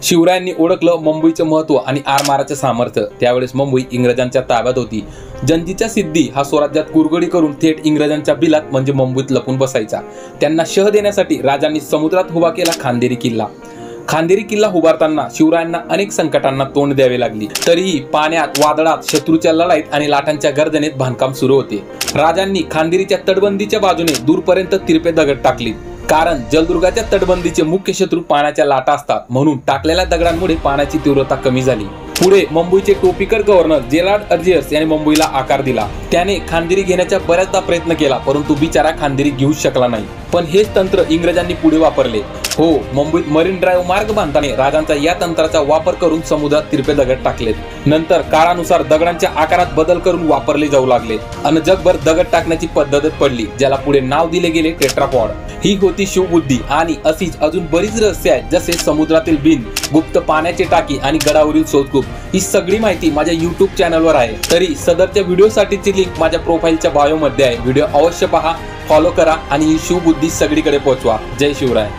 शिवरायांनी ओळखलं मुंबईचं महत्त्व आणि आरमाराचं सामर्थ्य। त्यावेळेस मुंबई इंग्रजांच्या ताब्यात होती। जंजीच्या सिद्धी हा स्वराज्यात कुरघोडी करून थेट इंग्रजांच्या बिलात म्हणजे मुंबईत लपून बसायचा। त्यांना शह देण्यासाठी राजांनी समुद्रात उभा केला खांदेरी किल्ला। खांदेरी किल्ला उभारताना शिवरायांना अनेक संकटांना तोंड द्यावे लागली, तरीही पाण्यात, वादळात, शत्रूच्या लढाईत आणि लाटांच्या गर्जनेत बांधकाम सुरू होते। राजांनी खांदेरीच्या तटबंदीच्या बाजूने दूरपर्यंत तिरपे दगड टाकले, कारण जलदुर्गाच्या तटबंदीचे मुख्य शत्रू पाण्याच्या लाटा असतात, म्हणून टाकलेल्या दगडांमुळे पाण्याची तीव्रता कमी झाली। पुढे मुंबईचे टोपीकर गव्हर्नर जेरार्ड अर्जियस याने मुंबईला आकार दिला। त्याने खांदेरी घेण्याचा बऱ्याचदा प्रयत्न केला, परंतु बिचारा खांदेरी घेऊ शकला नाही। पण हेच तंत्र इंग्रजांनी पुढे वापरले। हो, मुंबईत मरीन ड्राईव्ह मार्ग बांधताना राजांचा या तंत्राचा वापर करून समुद्रात तिरपे दगड टाकलेत। नंतर काळानुसार दगडांच्या आकारात बदल करून वापरले जाऊ लागले आणि जगभर दगड टाकण्याची पद्धत पडली, ज्याला पुढे नाव दिले गेले टेट्रापॉड। ही होती शिवबुद्धी। आणि अशीच अजून बरीच रहस्य आहेत, जसे समुद्रातील बिन, गुप्त पाण्याची टाकी आणि गडावरील शोधकूप। ही सगळी माहिती माझ्या YouTube चॅनलवर आहे। तरी सदरच्या व्हिडिओसाठीची लिंक माझ्या प्रोफाईलच्या बायो मध्ये आहे। व्हिडिओ अवश्य पहा, फॉलो करा आणि ही शिवबुद्धी सगळीकडे पोहोचवा। जय शिवराय।